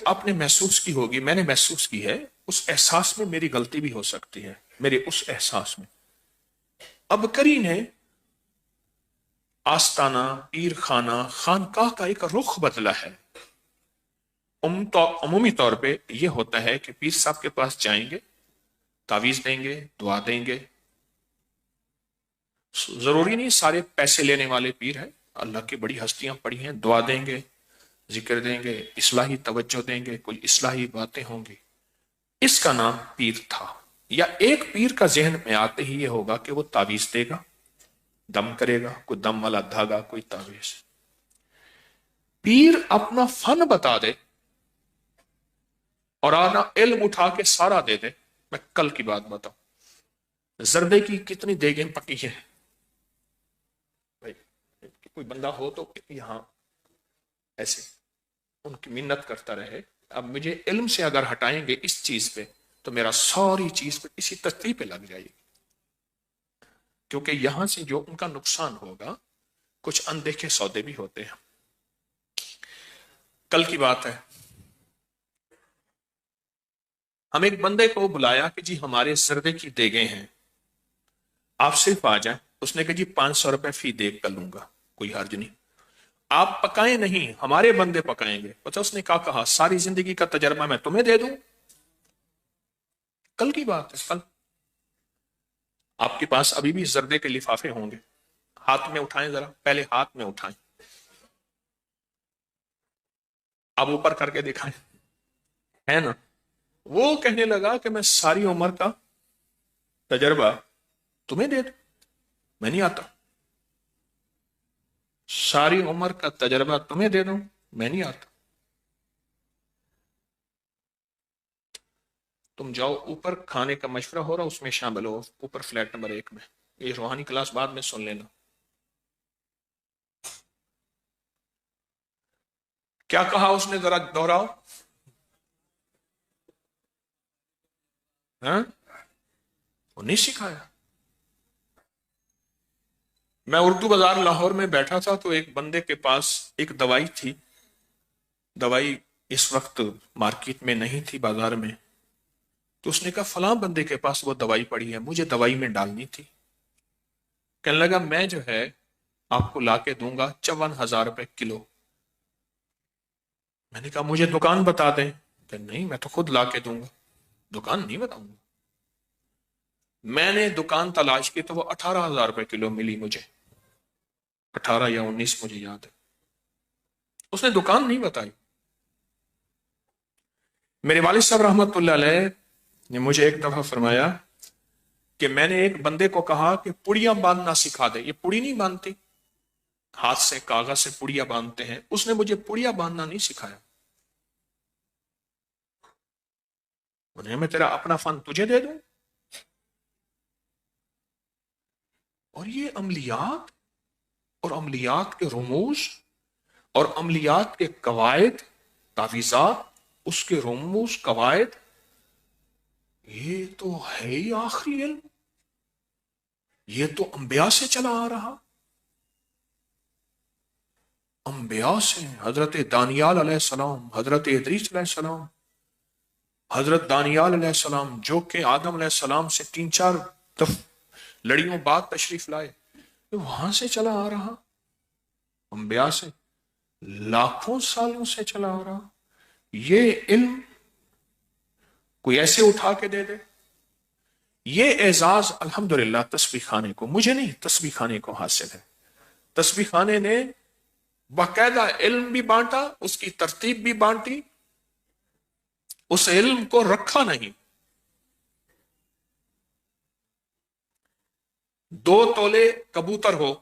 آپ نے محسوس کی ہوگی، میں نے محسوس کی ہے، اس احساس میں میری غلطی بھی ہو سکتی ہے، میرے اس احساس میں اب کری نے آستانہ، پیر خانہ، خانقاہ کا ایک رخ بدلا ہے۔ عمومی طور پہ یہ ہوتا ہے کہ پیر صاحب کے پاس جائیں گے، تعویذ دیں گے، دعا دیں گے۔ ضروری نہیں سارے پیسے لینے والے پیر ہیں، اللہ کی بڑی ہستیاں پڑی ہیں، دعا دیں گے، ذکر دیں گے، اصلاحی توجہ دیں گے، کوئی اصلاحی باتیں ہوں گی۔ اس کا نام پیر تھا۔ یا ایک پیر کا ذہن میں آتے ہی یہ ہوگا کہ وہ تعویذ دے گا، دم کرے گا، کوئی دم والا دھاگا، کوئی تعویذ۔ پیر اپنا فن بتا دے اور آنا علم اٹھا کے سارا دے دے۔ میں کل کی بات بتاؤں، زردے کی کتنی دیگیں پکی ہیں بھائی، کوئی بندہ ہو تو یہاں ایسے ان کی منت کرتا رہے، اب مجھے علم سے اگر ہٹائیں گے اس چیز پہ تو میرا ساری چیز پہ اسی ترتیب پہ لگ جائے گی، کیونکہ یہاں سے جو ان کا نقصان ہوگا، کچھ اندیکھے سودے بھی ہوتے ہیں۔ کل کی بات ہے، ہم ایک بندے کو بلایا کہ جی ہمارے زردے کی دیگیں ہیں، آپ صرف آ جائیں۔ اس نے کہا جی 500 روپے فی دیگ کا لوں گا، کوئی حرج نہیں، آپ پکائیں نہیں، ہمارے بندے پکائیں گے۔ پتہ اس نے کہا ساری زندگی کا تجربہ میں تمہیں دے دوں۔ کل کی بات ہے، کل آپ کے پاس ابھی بھی زردے کے لفافے ہوں گے، ہاتھ میں اٹھائیں ذرا، پہلے ہاتھ میں اٹھائیں، آپ اوپر کر کے دکھائیں، ہے نا؟ وہ کہنے لگا کہ میں ساری عمر کا تجربہ تمہیں دے دوں، میں نہیں آتا، ساری عمر کا تجربہ تمہیں دے دوں، میں نہیں آتا۔ تم جاؤ اوپر، کھانے کا مشورہ ہو رہا اس میں شامل ہو، اوپر فلیٹ نمبر 1 میں، یہ روحانی کلاس بعد میں سن لینا۔ کیا کہا اس نے، ذرا دوہراؤ؟ ہاں، وہ نہیں سکھایا۔ میں اردو بازار لاہور میں بیٹھا تھا تو ایک بندے کے پاس ایک دوائی تھی، دوائی اس وقت مارکیٹ میں نہیں تھی، بازار میں، تو اس نے کہا فلاں بندے کے پاس وہ دوائی پڑی ہے، مجھے دوائی میں ڈالنی تھی۔ کہنے لگا میں جو ہے آپ کو لا کے دوں گا 54,000 روپے کلو۔ میں نے کہا مجھے دکان بتا دیں، کہ نہیں میں تو خود لا کے دوں گا، دکان نہیں بتاؤں گا۔ میں نے دکان تلاش کی تو وہ 18,000 روپے کلو ملی مجھے، 18 یا 19 مجھے یاد ہے، اس نے دکان نہیں بتائی۔ میرے والد صاحب رحمت اللہ علیہ نے مجھے ایک دفعہ فرمایا کہ میں نے ایک بندے کو کہا کہ پڑیاں باندھنا سکھا دے، یہ پڑی نہیں باندھتی، ہاتھ سے کاغذ سے پڑیاں باندھتے ہیں، اس نے مجھے پڑیاں باندھنا نہیں سکھایا۔ انہیں میں تیرا اپنا فن تجھے دے دوں؟ اور یہ عملیات اور عملیات کے رموز اور عملیات کے قواعد، تعویذات، اس کے رموز، قواعد، یہ تو ہے ہی آخری علم، یہ تو انبیاء سے چلا آ رہا، انبیاء سے، حضرت دانیال علیہ السلام، حضرت ادریس علیہ السلام، حضرت دانیال علیہ السلام جو کہ آدم علیہ السلام سے 3-4 لڑیوں بعد تشریف لائے، وہاں سے چلا آ رہا، انبیاء سے لاکھوں سالوں سے چلا آ رہا۔ یہ علم کوئی ایسے اٹھا کے دے دے؟ یہ اعزاز الحمدللہ تسبیح خانے کو، مجھے نہیں، تسبیح خانے کو حاصل ہے۔ تسبیح خانے نے باقاعدہ علم بھی بانٹا، اس کی ترتیب بھی بانٹی، اس علم کو رکھا نہیں۔ 2 تولے کبوتر ہو،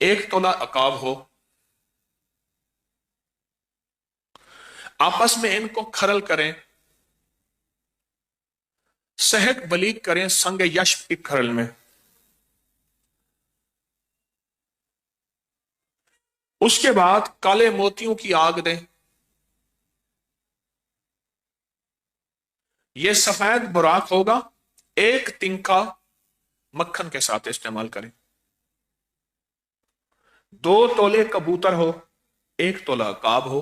1 تولہ عقاب ہو، آپس میں ان کو کھرل کریں، صحت بلیغ کریں سنگ یشب کی کھرل میں، اس کے بعد کالے موتیوں کی آگ دیں، یہ سفید براق ہوگا، 1 تنکا مکھن کے ساتھ استعمال کریں۔ 2 تولے کبوتر ہو، 1 تولہ عقاب ہو،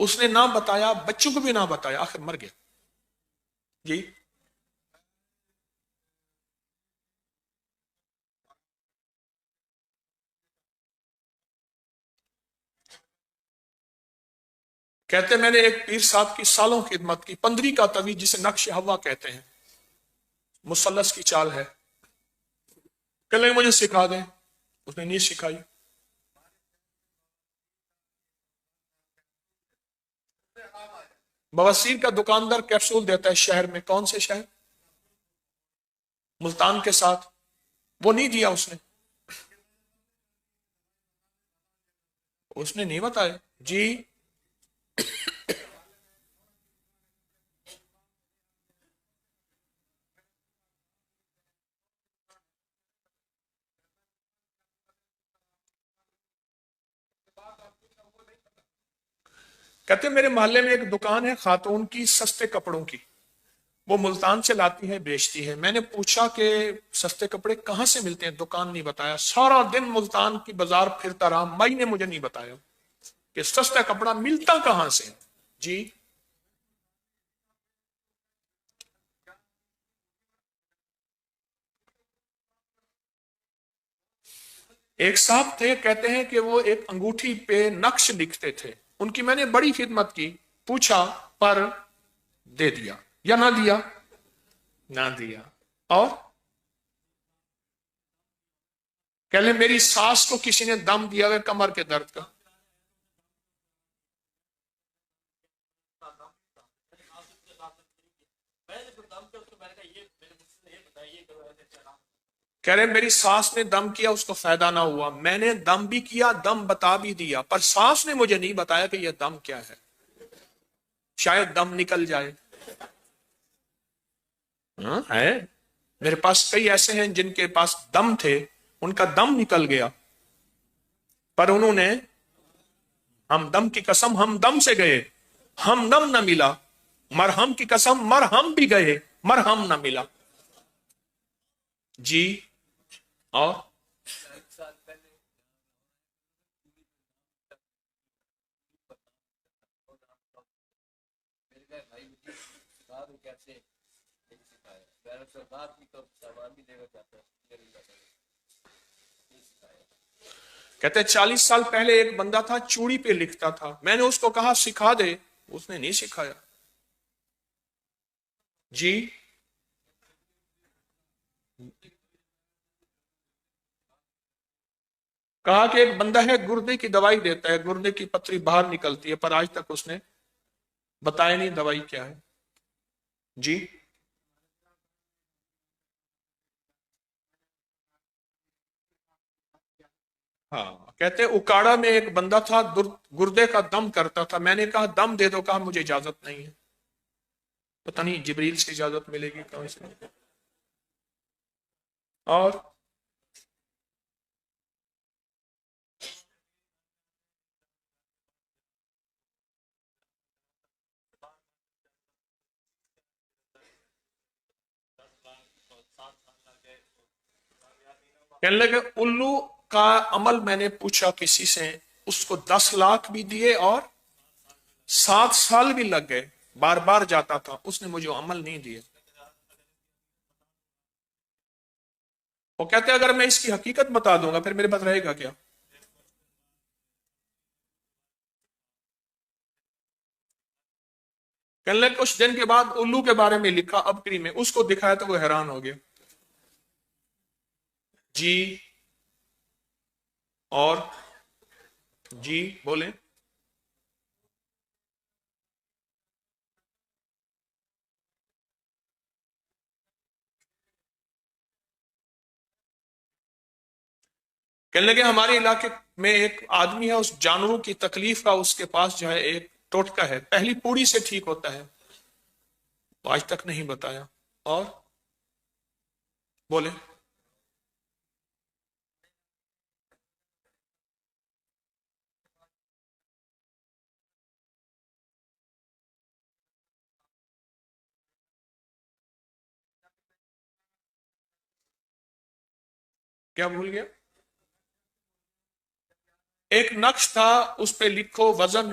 اس نے نہ بتایا، بچوں کو بھی نہ بتایا، آخر مر گیا. جی کہتے میں نے ایک پیر صاحب کی سالوں خدمت کی، 15 کا تویج جسے نقش ہوا کہتے ہیں، مثلث کی چال ہے. کہنے لگے مجھے سکھا دیں، اس نے نہیں سکھائی. بواسیر کا دکاندار کیپسول دیتا ہے شہر میں، کون سے شہر؟ ملتان کے ساتھ. وہ نہیں دیا اس نے، اس نے نہیں بتایا. جی کہتے میرے محلے میں ایک دکان ہے خاتون کی سستے کپڑوں کی، وہ ملتان سے لاتی ہے بیچتی ہے. میں نے پوچھا کہ سستے کپڑے کہاں سے ملتے ہیں، دکان نہیں بتایا. سارا دن ملتان کی بازار پھرتا رہا، مائی نے مجھے نہیں بتایا کہ سستا کپڑا ملتا کہاں سے. جی ایک صاحب تھے، کہتے ہیں کہ وہ ایک انگوٹھی پہ نقش لکھتے تھے، ان کی میں نے بڑی خدمت کی، پوچھا پر دے دیا یا نہ دیا؟ نہ دیا. اور کہ لیں میری ساس کو کسی نے دم دیا ہے کمر کے درد کا. کہہ رہے میری ساس نے دم کیا، اس کو فائدہ نہ ہوا، میں نے دم بھی کیا، دم بتا بھی دیا، پر ساس نے مجھے نہیں بتایا کہ یہ دم کیا ہے، شاید دم نکل جائے. ہاں ہے، میرے پاس کئی ایسے ہیں جن کے پاس دم تھے، ان کا دم نکل گیا، پر انہوں نے ہم دم کی قسم ہم دم سے گئے، ہم دم نہ ملا. مرہم کی قسم مرہم بھی گئے، مرہم نہ ملا. جی اور کہتے 40 سال پہلے ایک بندہ تھا چوڑی پہ لکھتا تھا، میں نے اس کو کہا سکھا دے، اس نے نہیں سکھایا. جی کہا کہ ایک بندہ ہے گردے کی دوائی دیتا ہے، گردے کی پتری باہر نکلتی ہے، پر آج تک اس نے بتایا نہیں دوائی کیا ہے. جی ہاں کہتے اکاڑا میں ایک بندہ تھا گردے کا دم کرتا تھا، میں نے کہا دم دے دو، کہا مجھے اجازت نہیں ہے. پتہ نہیں جبریل سے اجازت ملے گی کہاں سے. اور کہنے لگے الو کا عمل میں نے پوچھا کسی سے، اس کو 10 لاکھ بھی دیے اور 7 سال بھی لگ گئے، بار بار جاتا تھا، اس نے مجھے عمل نہیں دیے. وہ کہتے ہیں اگر میں اس کی حقیقت بتا دوں گا پھر میرے پاس رہے گا کیا. کہنے لگے کچھ دن کے بعد الو کے بارے میں لکھا ابکری میں، اس کو دکھایا تو وہ حیران ہو گیا. جی اور جی بولیں. کہنے لگے ہمارے علاقے میں ایک آدمی ہے، اس جانوروں کی تکلیف کا اس کے پاس جو ہے ایک ٹوٹکا ہے، پہلی پوڑی سے ٹھیک ہوتا ہے، آج تک نہیں بتایا. اور بولے کیا بھول گیا؟ ایک نقش تھا، اس پہ لکھو وزن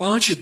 5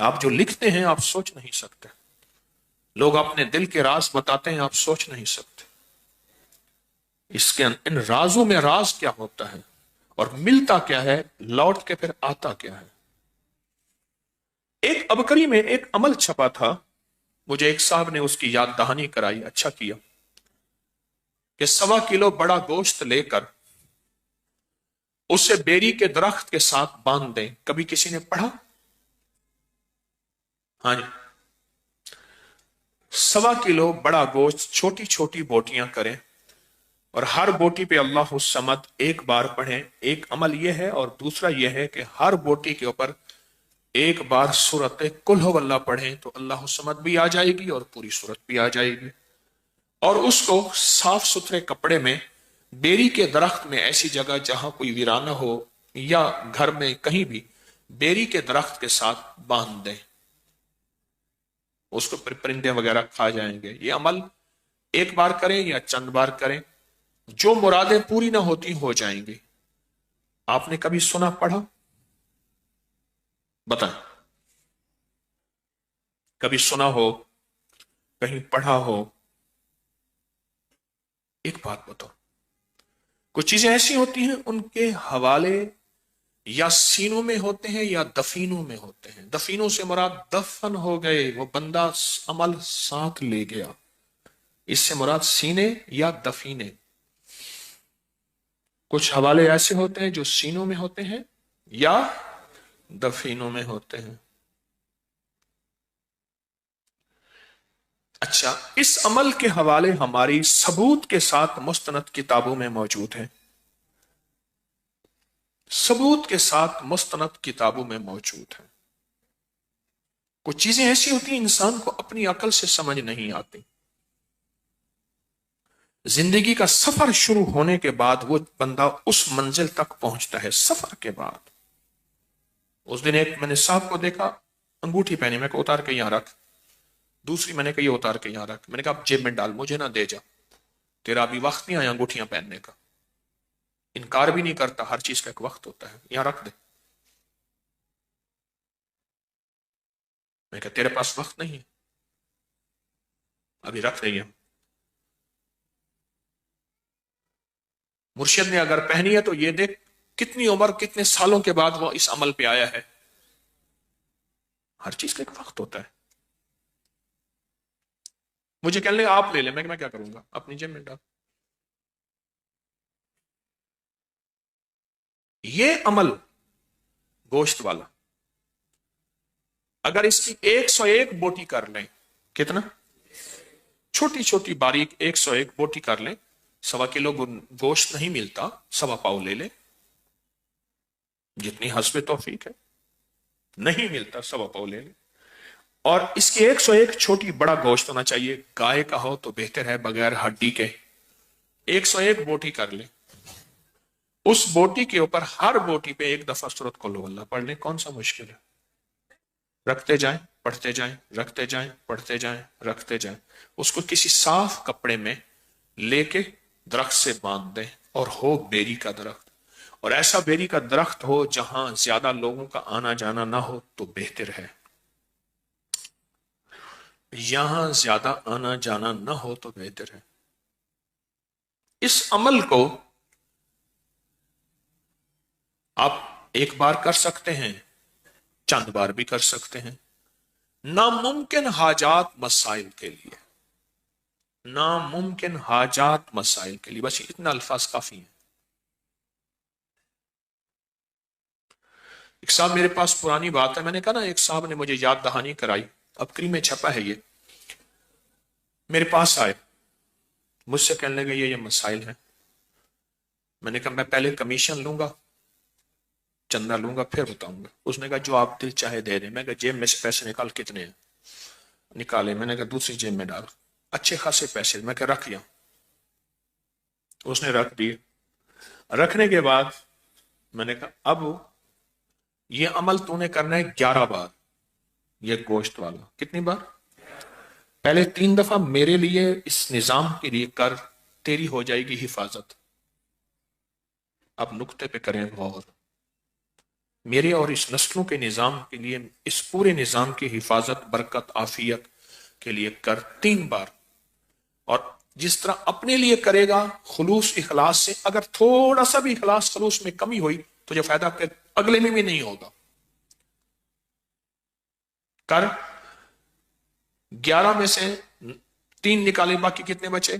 آپ جو لکھتے ہیں آپ سوچ نہیں سکتے، لوگ اپنے دل کے راز بتاتے ہیں آپ سوچ نہیں سکتے، اس کے ان رازوں میں راز کیا ہوتا ہے اور ملتا کیا ہے، لوٹ کے پھر آتا کیا ہے۔ ایک ابکری میں ایک عمل چھپا تھا، مجھے ایک صاحب نے اس کی یاد دہانی کرائی، اچھا کیا، کہ 1.25 کلو بڑا گوشت لے کر اسے بیری کے درخت کے ساتھ باندھ دیں۔ کبھی کسی نے پڑھا؟ ہاں جی، 1.25 کلو بڑا گوشت چھوٹی چھوٹی بوٹیاں کریں اور ہر بوٹی پہ اللہ الصمد ایک بار پڑھیں۔ ایک عمل یہ ہے، اور دوسرا یہ ہے کہ ہر بوٹی کے اوپر ایک بار سورت قل ہو اللہ پڑھیں تو اللہ الصمد بھی آ جائے گی اور پوری سورت بھی آ جائے گی۔ اور اس کو صاف ستھرے کپڑے میں بیری کے درخت میں، ایسی جگہ جہاں کوئی ویرانہ ہو یا گھر میں کہیں بھی، بیری کے درخت کے ساتھ باندھ دیں، اس کو پرندے وغیرہ کھا جائیں گے۔ یہ عمل ایک بار کریں یا چند بار کریں، جو مرادیں پوری نہ ہوتی ہو جائیں گی۔ آپ نے کبھی سنا پڑھا؟ بتائیں، کبھی سنا ہو، کہیں پڑھا ہو؟ ایک بات بتاؤ، کچھ چیزیں ایسی ہوتی ہیں ان کے حوالے یا سینوں میں ہوتے ہیں یا دفینوں میں ہوتے ہیں۔ دفینوں سے مراد دفن ہو گئے، وہ بندہ عمل ساتھ لے گیا، اس سے مراد سینے یا دفینے۔ کچھ حوالے ایسے ہوتے ہیں جو سینوں میں ہوتے ہیں یا دفینوں میں ہوتے ہیں۔ اچھا، اس عمل کے حوالے ہماری ثبوت کے ساتھ مستند کتابوں میں موجود ہیں، ثبوت کے ساتھ مستند کتابوں میں موجود ہیں۔ کچھ چیزیں ایسی ہوتی ہیں انسان کو اپنی عقل سے سمجھ نہیں آتی، زندگی کا سفر شروع ہونے کے بعد وہ بندہ اس منزل تک پہنچتا ہے۔ سفر کے بعد اس دن ایک میں نے صاحب کو دیکھا، انگوٹھی پہنی، میں کو اتار کے یہاں رکھ، دوسری میں نے کہا یہ اتار کے یہاں رکھ، میں نے کہا اب جیب میں ڈال، مجھے نہ دے جا، تیرا ابھی وقت نہیں آیا انگوٹھیاں پہننے کا۔ انکار بھی نہیں کرتا، ہر چیز کا ایک وقت ہوتا ہے، یہاں رکھ دے۔ میں کہا تیرے پاس وقت نہیں ہے، ابھی رکھ دیں۔ مرشد نے اگر پہنی ہے تو یہ دیکھ کتنی عمر، کتنے سالوں کے بعد وہ اس عمل پہ آیا ہے۔ ہر چیز کا ایک وقت ہوتا ہے۔ مجھے کہنے لگے آپ لے لیں، میں کیا کروں گا، اپنی جیب میں ڈال۔ یہ عمل گوشت والا اگر اس کی 101 بوٹی کر لیں، کتنا چھوٹی چھوٹی باریک 101 بوٹی کر لیں، 1.25 کلو گوشت نہیں ملتا، 1.25 لے لیں، جتنی حسب توفیق ہے، نہیں ملتا 1.25 لے لیں۔ اور اس کی 101 چھوٹی بڑا گوشت ہونا چاہیے، گائے کا ہو تو بہتر ہے، بغیر ہڈی کے۔ 101 بوٹی کر لیں، اس بوٹی کے اوپر ہر بوٹی پہ ایک دفعہ سورۃ قل ہو اللہ پڑھ لیں، کون سا مشکل ہے؟ رکھتے جائیں، پڑھتے جائیں، رکھتے جائیں، پڑھتے جائیں، رکھتے جائیں۔ اس کو کسی صاف کپڑے میں لے کے درخت سے باندھ دیں، اور ہو بیری کا درخت، اور ایسا بیری کا درخت ہو جہاں زیادہ لوگوں کا آنا جانا نہ ہو تو بہتر ہے، یہاں زیادہ آنا جانا نہ ہو تو بہتر ہے۔ اس عمل کو آپ ایک بار کر سکتے ہیں، چند بار بھی کر سکتے ہیں، ناممکن حاجات مسائل کے لیے، ناممکن حاجات مسائل کے لیے، بس اتنا الفاظ کافی ہیں۔ ایک صاحب میرے پاس پرانی بات ہے، میں نے کہا نا ایک صاحب نے مجھے یاد دہانی کرائی، ابکری میں چھپا ہے، یہ میرے پاس آئے، مجھ سے کہنے لگے یہ مسائل ہیں۔ میں نے کہا میں پہلے کمیشن لوں گا، چندہ لوں گا، پھر بتاؤں گا۔ اس نے کہا جو آپ دل چاہے دے دیں۔ میں کہا جیب میں سے پیسے نکال، کتنے ہیں؟ نکالے، میں نے کہا دوسری جیب میں ڈال، اچھے خاصے پیسے، میں کہا رکھ یہاں۔ اس نے رکھ دیے۔ رکھنے کے بعد میں نے کہا اب یہ عمل تو نے کرنا ہے 11 بار، یہ گوشت والا، کتنی بار؟ پہلے 3 دفعہ میرے لیے، اس نظام کے لیے کر، تیری ہو جائے گی حفاظت۔ اب نقطے پہ کریں غور، میرے اور اس نسلوں کے نظام کے لیے، اس پورے نظام کی حفاظت، برکت، عافیت کے لیے کر 3 بار۔ اور جس طرح اپنے لیے کرے گا خلوص اخلاص سے، اگر تھوڑا سا بھی اخلاص خلوص میں کمی ہوئی تو جو فائدہ پھر اگلے میں بھی نہیں ہوگا۔ کر 11 میں سے 3 نکالے، باقی کتنے بچے؟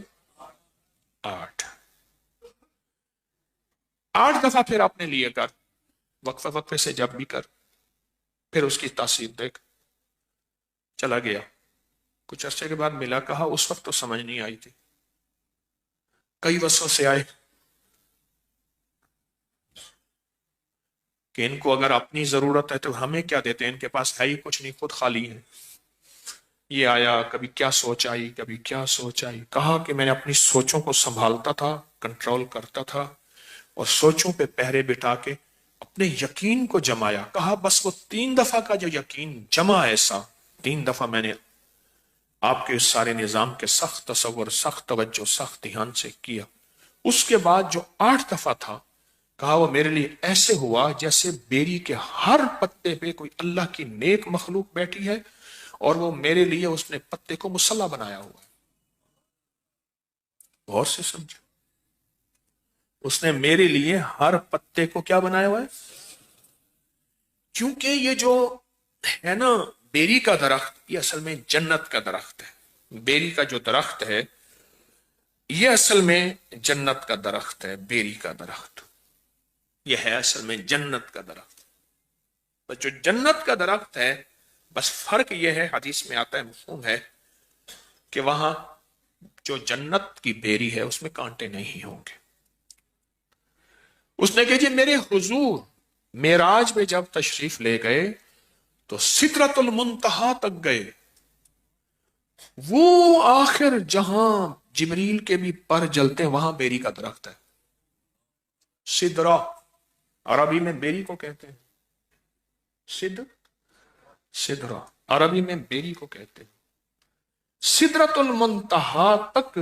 8۔ 8 دفعہ پھر اپنے لیے کر، وقفہ وقفے سے جب بھی کر، پھر اس کی تاثیر دیکھ۔ چلا گیا، کچھ عرصے کے بعد ملا، کہا اس وقت تو سمجھ نہیں آئی تھی، کئی وسوسے آئے کہ ان کو اگر اپنی ضرورت ہے تو ہمیں کیا دیتے ہیں، ان کے پاس ہے ہی کچھ نہیں، خود خالی ہے۔ یہ آیا، کبھی کیا سوچ آئی، کبھی کیا سوچ آئی۔ کہا کہ میں نے اپنی سوچوں کو سنبھالتا تھا، کنٹرول کرتا تھا، اور سوچوں پہ پہرے بٹھا کے اپنے یقین کو جمایا۔ کہا بس وہ 3 دفعہ کا جو یقین جمع، ایسا 3 دفعہ میں نے آپ کے اس سارے نظام کے سخت تصور، سخت توجہ، سخت دھیان سے کیا۔ اس کے بعد جو 8 دفعہ تھا، کہا وہ میرے لیے ایسے ہوا جیسے بیری کے ہر پتے پہ کوئی اللہ کی نیک مخلوق بیٹھی ہے، اور وہ میرے لیے اس نے پتے کو مسلح بنایا ہوا ہے۔ غور سے سمجھو، اس نے میرے لیے ہر پتے کو کیا بنایا ہوا ہے؟ کیونکہ یہ جو ہے نا بیری کا درخت، یہ اصل میں جنت کا درخت ہے۔ بیری کا جو درخت ہے یہ اصل میں جنت کا درخت ہے۔ بیری کا درخت یہ ہے اصل میں جنت کا درخت۔ بس جو جنت کا درخت ہے، بس فرق یہ ہے، حدیث میں آتا ہے، مفہوم ہے، کہ وہاں جو جنت کی بیری ہے اس میں کانٹے نہیں ہوں گے۔ اس نے کہا جی میرے حضور معراج میں جب تشریف لے گئے تو سدرۃ المنتہا تک گئے، وہ آخر جہاں جبریل کے بھی پر جلتے ہیں وہاں بیری کا درخت ہے۔ سدرہ عربی میں بیری کو کہتے ہیں، سدرہ عربی میں بیری کو کہتے ہیں۔ سدرۃ المنتہا تک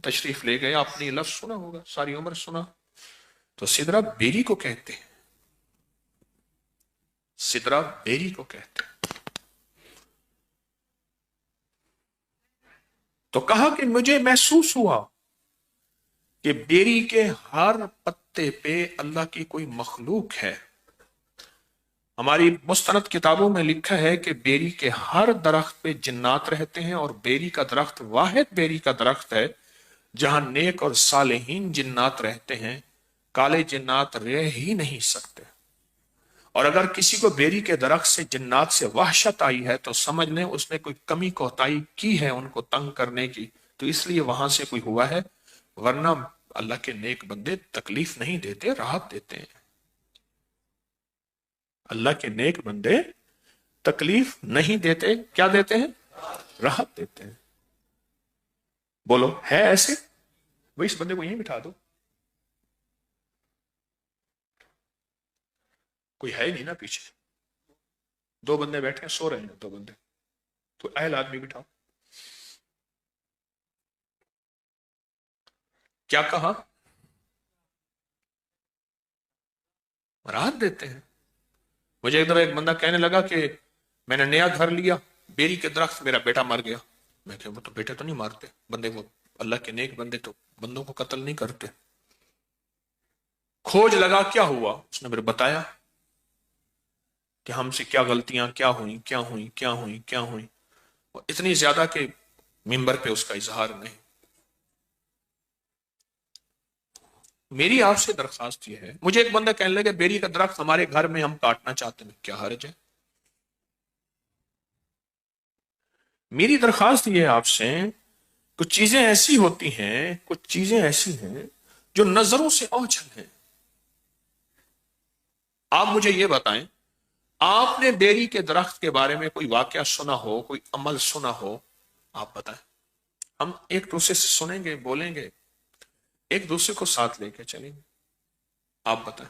تشریف لے گئے، آپ نے یہ لفظ سنا ہوگا، ساری عمر سنا، تو سدرہ بیری کو کہتے ہیں، سدرہ بیری کو کہتے ہیں۔ تو کہا کہ مجھے محسوس ہوا کہ بیری کے ہر پتے پہ اللہ کی کوئی مخلوق ہے۔ ہماری مستند کتابوں میں لکھا ہے کہ بیری کے ہر درخت پہ جنات رہتے ہیں، اور بیری کا درخت واحد بیری کا درخت ہے جہاں نیک اور صالحین جنات رہتے ہیں، کالے جنات رہ ہی نہیں سکتے۔ اور اگر کسی کو بیری کے درخت سے جنات سے وحشت آئی ہے تو سمجھ لیں اس نے کوئی کمی کوتاہی کی ہے ان کو تنگ کرنے کی، تو اس لیے وہاں سے کوئی ہوا ہے، ورنہ اللہ کے نیک بندے تکلیف نہیں دیتے، راحت دیتے ہیں۔ اللہ کے نیک بندے تکلیف نہیں دیتے، کیا دیتے ہیں؟ راحت دیتے ہیں۔ بولو ہے ایسے؟ وہ اس بندے کو یہیں بٹھا دو، کوئی ہے نہیں نا پیچھے، 2 بندے بیٹھے ہیں، سو رہے ہیں 2 بندے، تو اہل آدمی بٹھاؤ۔ کیا کہا؟ راحت دیتے ہیں۔ مجھے ایک دفعہ ایک بندہ کہنے لگا کہ میں نے نیا گھر لیا، بیری کے درخت، میرا بیٹا مر گیا۔ میں کہ وہ تو بیٹے تو نہیں مارتے بندے، وہ اللہ کے نیک بندے تو بندوں کو قتل نہیں کرتے۔ کھوج لگا کیا ہوا، اس نے میرے بتایا کہ ہم سے کیا غلطیاں کیا ہوئیں کیا ہوئیں کیا ہوئیں کیا ہوئیں، اور اتنی زیادہ کہ ممبر پہ اس کا اظہار نہیں۔ میری آپ سے درخواست یہ ہے، مجھے ایک بندہ کہنے لگا بیری کا درخت ہمارے گھر میں ہم کاٹنا چاہتے ہیں، کیا حرج ہے؟ میری درخواست یہ ہے آپ سے، کچھ چیزیں ایسی ہوتی ہیں، کچھ چیزیں ایسی ہیں جو نظروں سے اوجھل ہیں۔ آپ مجھے یہ بتائیں، آپ نے بیری کے درخت کے بارے میں کوئی واقعہ سنا ہو، کوئی عمل سنا ہو، آپ بتائیں، ہم ایک دوسرے سے سنیں گے، بولیں گے، ایک دوسرے کو ساتھ لے کے چلیں گے، آپ بتائیں۔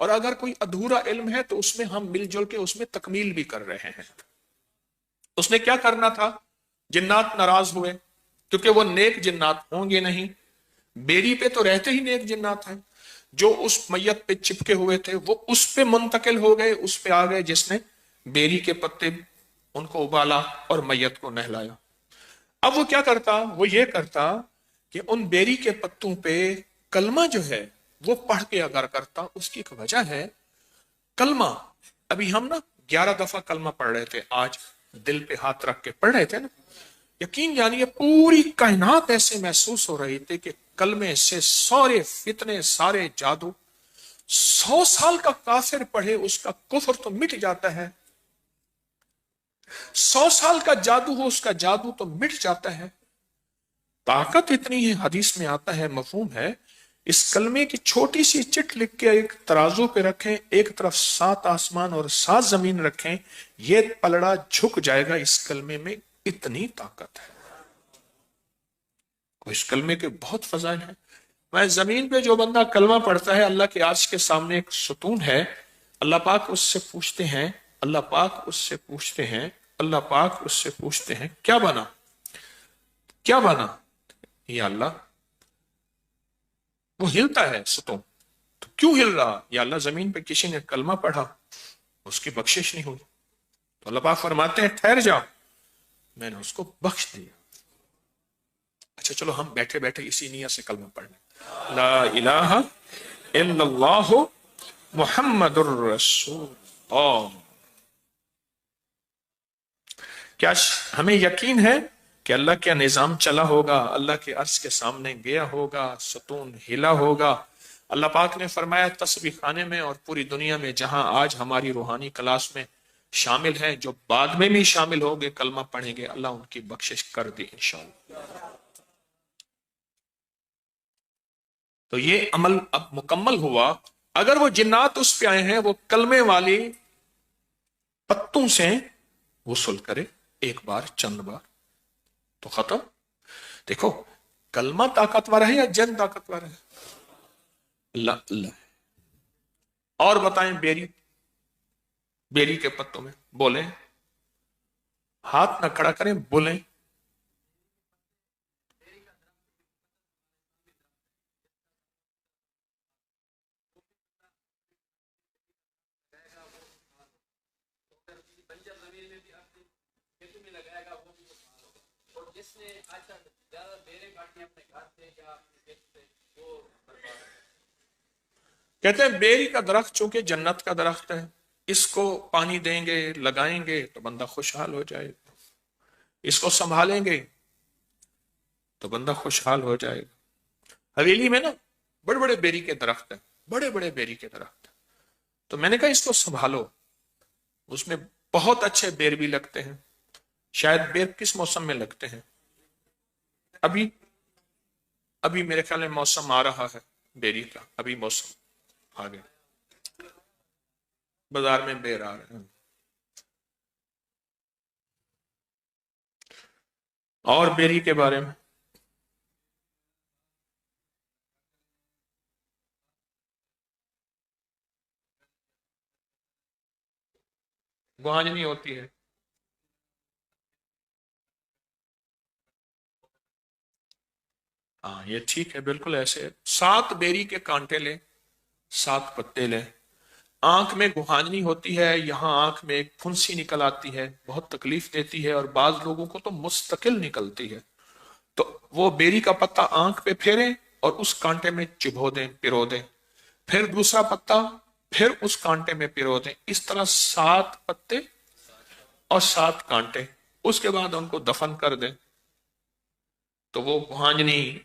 اور اگر کوئی ادھورا علم ہے تو اس میں ہم مل جل کے اس میں تکمیل بھی کر رہے ہیں. اس نے کیا کرنا تھا؟ جنات ناراض ہوئے کیونکہ وہ نیک جنات ہوں گے نہیں. بیری پہ تو رہتے ہی نیک جنات ہیں. جو اس میت پہ چپکے ہوئے تھے وہ اس پہ منتقل ہو گئے، اس پہ آ گئے جس نے بیری کے پتے ان کو ابالا اور میت کو نہلایا. اب وہ کیا کرتا؟ وہ یہ کرتا کہ ان بیری کے پتوں پہ کلمہ جو ہے وہ پڑھ کے اگر کرتا. اس کی ایک وجہ ہے، کلمہ ابھی ہم نا 11 دفعہ کلمہ پڑھ رہے تھے، آج دل پہ ہاتھ رکھ کے پڑھ رہے تھے نا. یقین جانیے پوری کائنات ایسے محسوس ہو رہی تھی کہ کلمے سے سارے فتنے، سارے جادو، 100 سال کا کافر پڑھے اس کا کفر تو مٹ جاتا ہے، 100 سال کا جادو ہو اس کا جادو تو مٹ جاتا ہے. طاقت اتنی ہے، حدیث میں آتا ہے، مفہوم ہے، اس کلمے کی چھوٹی سی چٹ لکھ کے ایک ترازو پہ رکھیں، ایک طرف 7 آسمان اور 7 زمین رکھیں، یہ پلڑا جھک جائے گا. اس کلمے میں اتنی طاقت ہے. اس کلمے کے بہت فضائل ہیں. میں زمین پہ جو بندہ کلمہ پڑھتا ہے، اللہ کے عرش کے سامنے ایک ستون ہے، اللہ پاک اس سے پوچھتے ہیں، اللہ پاک اس سے پوچھتے ہیں، اللہ پاک اس سے پوچھتے ہیں کیا بنا؟ کیا بنا؟ یا اللہ. وہ ہلتا ہے ستون، تو کیوں ہل رہا؟ یا اللہ زمین پہ کسی نے کلمہ پڑھا، اس کی بخشش نہیں ہوئی. تو اللہ پاک فرماتے ہیں ٹھہر جاؤ، میں نے اس کو بخش دیا. اچھا چلو ہم بیٹھے بیٹھے اسی نیت سے کلمہ پڑھ لیں، لا الہ الا اللہ محمد الرسول اللہ. کیا ہمیں یقین ہے کہ اللہ کا نظام چلا ہوگا، اللہ کے عرش کے سامنے گیا ہوگا، ستون ہلا ہوگا. اللہ پاک نے فرمایا تسبیح خانے میں اور پوری دنیا میں جہاں آج ہماری روحانی کلاس میں شامل ہیں، جو بعد میں بھی شامل ہوں گے، کلمہ پڑھیں گے، اللہ ان کی بخشش کر دی انشاءاللہ. تو یہ عمل اب مکمل ہوا. اگر وہ جنات اس پہ آئے ہیں، وہ کلمے والی پتوں سے غسل کرے، ایک بار چند بار تو ختم. دیکھو کلمہ طاقتور ہے یا جن طاقتور ہے؟ اللہ. اور بتائیں بیری کے پتوں میں بولیں، ہاتھ نہ کھڑا کریں، بولیں. کہتے ہیں بیری کا درخت چونکہ جنت کا درخت ہے، اس کو پانی دیں گے، لگائیں گے تو بندہ خوشحال ہو جائے گا، اس کو سنبھالیں گے تو بندہ خوشحال ہو جائے گا. حویلی میں نا بڑے بڑے بیری کے درخت ہیں، بڑے بڑے بیری کے درخت ہیں. تو میں نے کہا اس کو سنبھالو، اس میں بہت اچھے بیر بھی لگتے ہیں. شاید بیر کس موسم میں لگتے ہیں؟ ابھی میرے خیال میں موسم آ رہا ہے بیری کا، ابھی موسم آ گیا، بازار میں بیر آ رہے ہیں. اور بیری کے بارے میں گوانجنی ہوتی ہے. ہاں یہ ٹھیک ہے، بالکل ایسے 7 بیری کے کانٹے لیں، 7 پتے لیں. آنکھ میں گوہانجنی ہوتی ہے، یہاں آنکھ میں ایک پھنسی نکل آتی ہے، بہت تکلیف دیتی ہے، اور بعض لوگوں کو تو مستقل نکلتی ہے. تو وہ بیری کا پتا آنکھ پہ پھیریں اور اس کانٹے میں چبھو دیں، پرو دیں، پھر دوسرا پتا پھر اس کانٹے میں پرو دیں. اس طرح 7 پتے اور 7 کانٹے، اس کے بعد ان کو دفن کر دیں. تو وہ گوہانجنی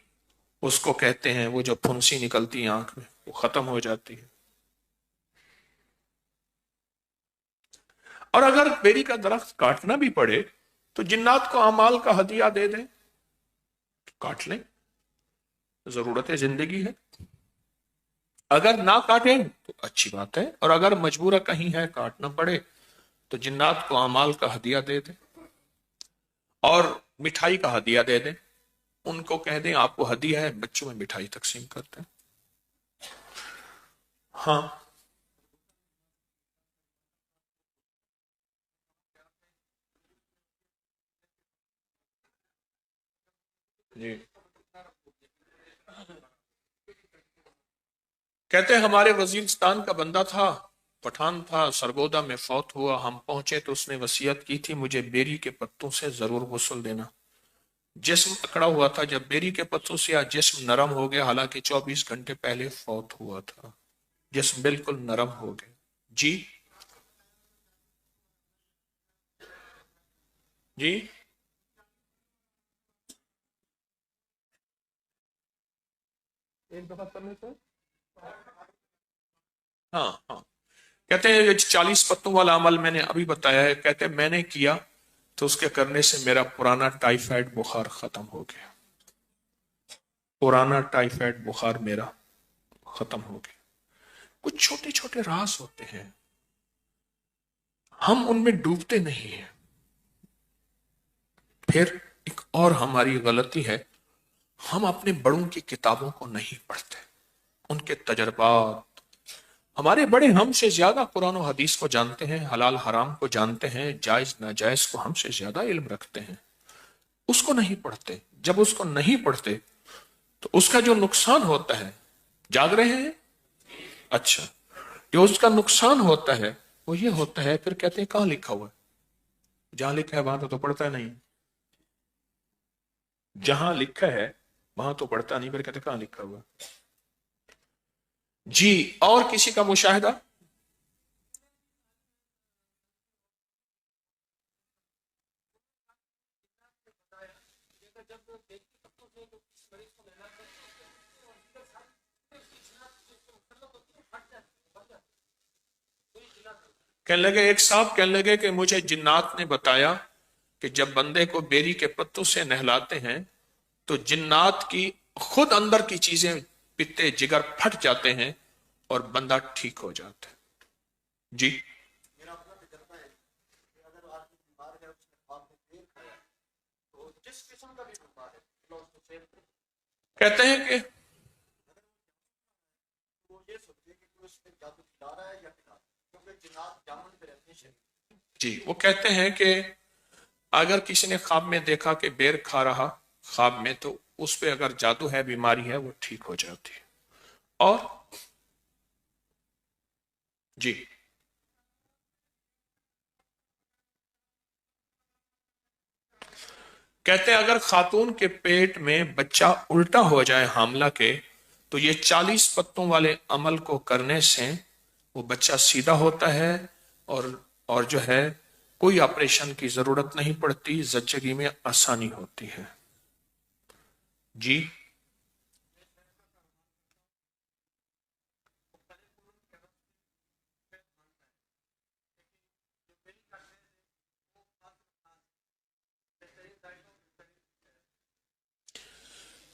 اس کو کہتے ہیں، وہ جو پھنسی نکلتی ہے آنکھ میں وہ ختم ہو جاتی ہے. اور اگر بیری کا درخت کاٹنا بھی پڑے تو جنات کو اعمال کا ہدیہ دے دیں، کاٹ لیں، ضرورت زندگی ہے. اگر نہ کاٹیں تو اچھی بات ہے، اور اگر مجبورہ کہیں ہے کاٹنا پڑے تو جنات کو اعمال کا ہدیہ دے دیں اور مٹھائی کا ہدیہ دے دیں. ان کو کہہ دیں آپ کو ہدیہ ہے، بچوں میں مٹھائی تقسیم کرتے ہیں. ہاں جی کہتے ہیں ہمارے وزیرستان کا بندہ تھا، پٹھان تھا، سرگودا میں فوت ہوا، ہم پہنچے تو اس نے وصیت کی تھی مجھے بیری کے پتوں سے ضرور غسل دینا۔ جسم اکڑا ہوا تھا، جب بیری کے پتوں سے جسم نرم ہو گیا، حالانکہ 24 گھنٹے پہلے فوت ہوا تھا، جسم بالکل نرم ہو گیا۔ جی جی ایک دفعہ کرنے سے ہاں ہاں کہتے ہیں یہ 40 پتوں والا عمل میں نے ابھی بتایا ہے، کہتے ہیں میں نے کیا تو اس کے کرنے سے میرا پرانا ٹائیفائڈ بخار ختم ہو گیا، پرانا ٹائیفائڈ بخار میرا ختم ہو گیا۔ کچھ چھوٹے چھوٹے راز ہوتے ہیں، ہم ان میں ڈوبتے نہیں ہیں۔ پھر ایک اور ہماری غلطی ہے، ہم اپنے بڑوں کی کتابوں کو نہیں پڑھتے، ان کے تجربات۔ ہمارے بڑے ہم سے زیادہ قرآن و حدیث کو جانتے ہیں، حلال حرام کو جانتے ہیں، جائز ناجائز کو ہم سے زیادہ علم رکھتے ہیں، اس کو نہیں پڑھتے۔ جب اس کو نہیں پڑھتے تو اس کا جو نقصان ہوتا ہے، جاگ رہے ہیں؟ اچھا، جو اس کا نقصان ہوتا ہے وہ یہ ہوتا ہے، پھر کہتے ہیں کہاں لکھا ہوا ہے؟ جہاں لکھا ہے وہاں تو پڑھتا نہیں، جہاں لکھا ہے وہاں تو پڑھتا نہیں، پھر کہتے ہیں کہاں لکھا ہوا ہے؟ جی اور کسی کا مشاہدہ؟ کہنے لگے ایک صاحب کہنے لگے کہ مجھے جنات نے بتایا کہ جب بندے کو بیری کے پتوں سے نہلاتے ہیں تو جنات کی خود اندر کی چیزیں، پتے جگر پھٹ جاتے ہیں اور بندہ ٹھیک ہو جاتا ہے۔ جی کہتے ہیں کہ جی وہ کہتے ہیں کہ اگر کسی نے خواب میں دیکھا کہ بیر کھا رہا خواب میں، تو اس پہ اگر جادو ہے، بیماری ہے، وہ ٹھیک ہو جاتی ہے۔ اور جی کہتے ہیں اگر خاتون کے پیٹ میں بچہ الٹا ہو جائے حاملہ کے، تو یہ 40 پتوں والے عمل کو کرنے سے وہ بچہ سیدھا ہوتا ہے، اور جو ہے کوئی آپریشن کی ضرورت نہیں پڑتی، زچگی میں آسانی ہوتی ہے۔ جی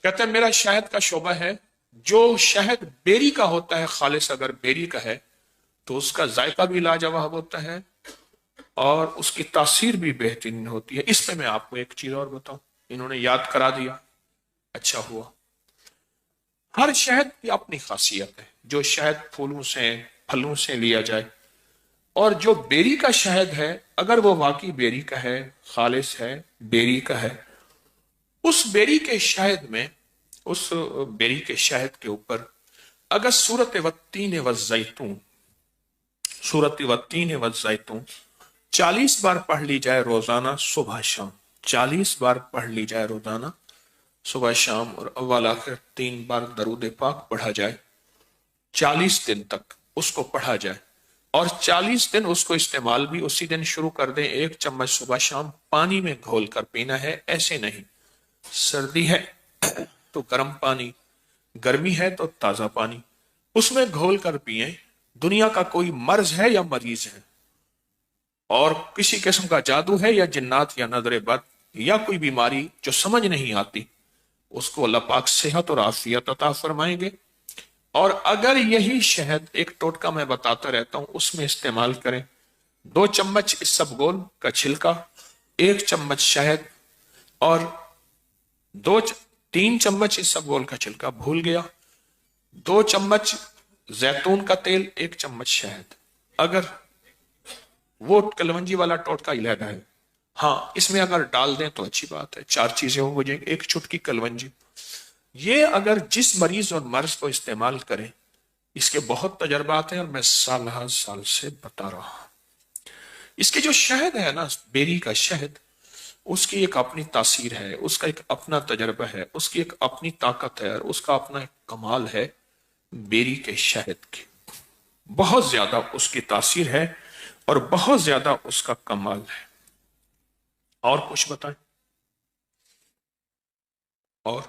کہتے ہیں میرا شہد کا شعبہ ہے، جو شہد بیری کا ہوتا ہے، خالص اگر بیری کا ہے تو اس کا ذائقہ بھی لاجواب ہوتا ہے اور اس کی تاثیر بھی بہترین ہوتی ہے۔ اس پہ میں آپ کو ایک چیز اور بتاؤں، انہوں نے یاد کرا دیا، اچھا ہوا۔ ہر شہد کی اپنی خاصیت ہے، جو شہد پھولوں سے پھلوں سے لیا جائے، اور جو بیری کا شہد ہے اگر وہ واقعی بیری کا ہے، خالص ہے، بیری کا ہے، اس بیری کے شہد میں، اس بیری کے شہد کے اوپر اگر سورت والتین والزیتون، سورت والتین والزیتون 40 بار پڑھ لی جائے روزانہ صبح شام، 40 بار پڑھ لی جائے روزانہ صبح شام، اور اول آخر 3 بار درود پاک پڑھا جائے، 40 دن تک اس کو پڑھا جائے، اور 40 دن اس کو استعمال بھی اسی دن شروع کر دیں، 1 چمچ صبح شام پانی میں گھول کر پینا ہے، ایسے نہیں سردی ہے تو گرم پانی، گرمی ہے تو تازہ پانی، اس میں گھول کر پیئیں۔ دنیا کا کوئی مرض ہے یا مریض ہے اور کسی قسم کا جادو ہے یا جنات یا نظر بد یا کوئی بیماری جو سمجھ نہیں آتی، اس کو اللہ پاک صحت اور عافیت عطا فرمائیں گے۔ اور اگر یہی شہد، ایک ٹوٹکا میں بتاتا رہتا ہوں، اس میں استعمال کریں، 2 چمچ اسبگول کا چھلکا، 1 چمچ شہد، اور 3 چمچ اسبگول کا چھلکا بھول گیا، 2 چمچ زیتون کا تیل، 1 چمچ شہد۔ اگر وہ کلونجی والا ٹوٹکا علیحدہ ہے، ہاں اس میں اگر ڈال دیں تو اچھی بات ہے، 4 چیزیں ہو جائیں، ایک چٹکی کلونجی۔ یہ اگر جس مریض اور مرض کو استعمال کریں، اس کے بہت تجربات ہیں اور میں سال ہر سال سے بتا رہا ہوں۔ اس کے جو شہد ہے نا، بیری کا شہد، اس کی ایک اپنی تاثیر ہے، اس کا ایک اپنا تجربہ ہے، اس کی ایک اپنی طاقت ہے، اور اس کا اپنا ایک کمال ہے۔ بیری کے شہد کی بہت زیادہ اس کی تاثیر ہے اور بہت زیادہ اس کا کمال ہے۔ اور کچھ بتائیں؟ اور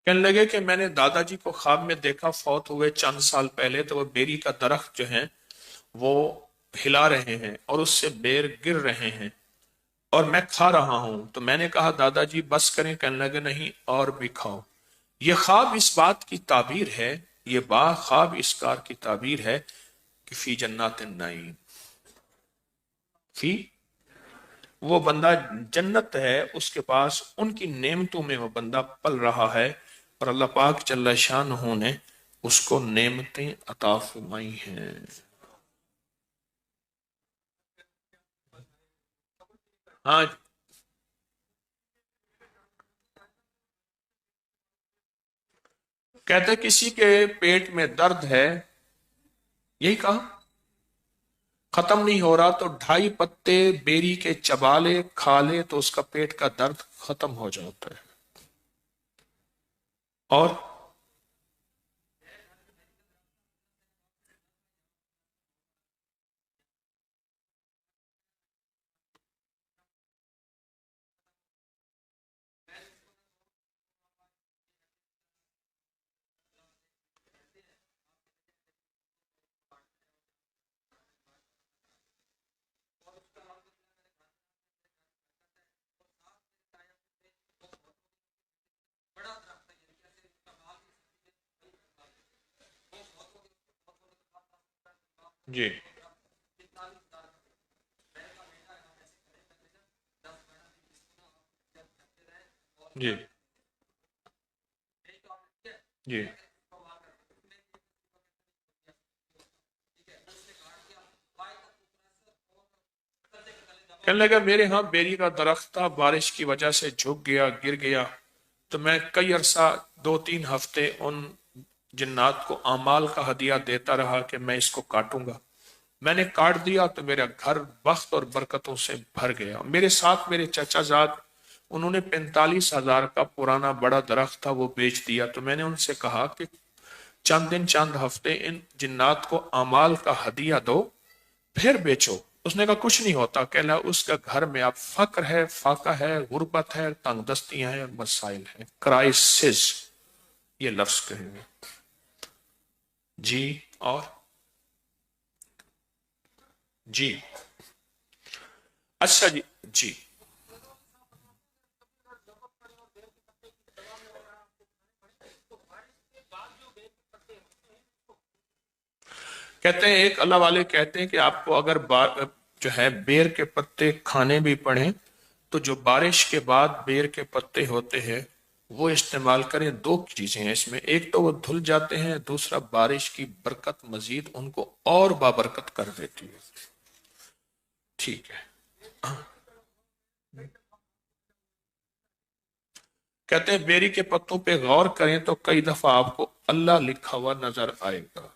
کہنے لگے کہ میں نے دادا جی کو خواب میں دیکھا، فوت ہوئے چند سال پہلے، تو وہ بیری کا درخت جو ہے وہ ہلا رہے ہیں اور اس سے بیر گر رہے ہیں اور میں کھا رہا ہوں۔ تو میں نے کہا دادا جی بس کریں، کہنے لگے نہیں اور بھی کھاؤ۔ یہ خواب اس بات کی تعبیر ہے، یہ خواب اس کار کی تعبیر ہے کہ فی جنات النعیم، فی، وہ بندہ جنت ہے، اس کے پاس ان کی نعمتوں میں وہ بندہ پل رہا ہے، اور اللہ پاک جل شانہ نے اس کو نعمتیں عطا فرمائی ہیں۔ ہاں، کہتے کسی کے پیٹ میں درد ہے، یہی کہا، ختم نہیں ہو رہا، تو 2.5 پتے بیری کے چبا لے، کھا لے، تو اس کا پیٹ کا درد ختم ہو جاتا ہے۔ اور جی جی جی کہنے لگا میرے ہاں بیری کا درخت تھا، بارش کی وجہ سے جھک گیا، گر گیا، تو میں کئی عرصہ 2-3 ہفتے ان جنات کو اعمال کا ہدیہ دیتا رہا کہ میں اس کو کاٹوں گا۔ میں نے کاٹ دیا تو میرا گھر بخت اور برکتوں سے بھر گیا۔ میرے ساتھ میرے چچا زاد، انہوں نے 45,000 کا پرانا بڑا درخت تھا، وہ بیچ دیا۔ تو میں نے ان سے کہا کہ چند دن چند ہفتے ان جنات کو اعمال کا ہدیہ دو، پھر بیچو۔ اس نے کہا کچھ نہیں ہوتا، کہنا اس کا گھر میں اب فقر ہے، فاقہ ہے، غربت ہے، تنگ دستیاں ہیں اور مسائل ہیں، کرائسس، یہ لفظ کہیں گے۔ جی، اور جی، اچھا جی، جی، کہتے ہیں ایک اللہ والے کہتے ہیں کہ آپ کو اگر جو ہے بیر کے پتے کھانے بھی پڑیں، تو جو بارش کے بعد بیر کے پتے ہوتے ہیں وہ استعمال کریں۔ 2 چیزیں ہیں اس میں، ایک تو وہ دھل جاتے ہیں، دوسرا بارش کی برکت مزید ان کو اور بابرکت کر دیتی ہے۔ ٹھیک ہے، کہتے ہیں بیری کے پتوں پہ غور کریں تو کئی دفعہ آپ کو اللہ لکھا ہوا نظر آئے گا۔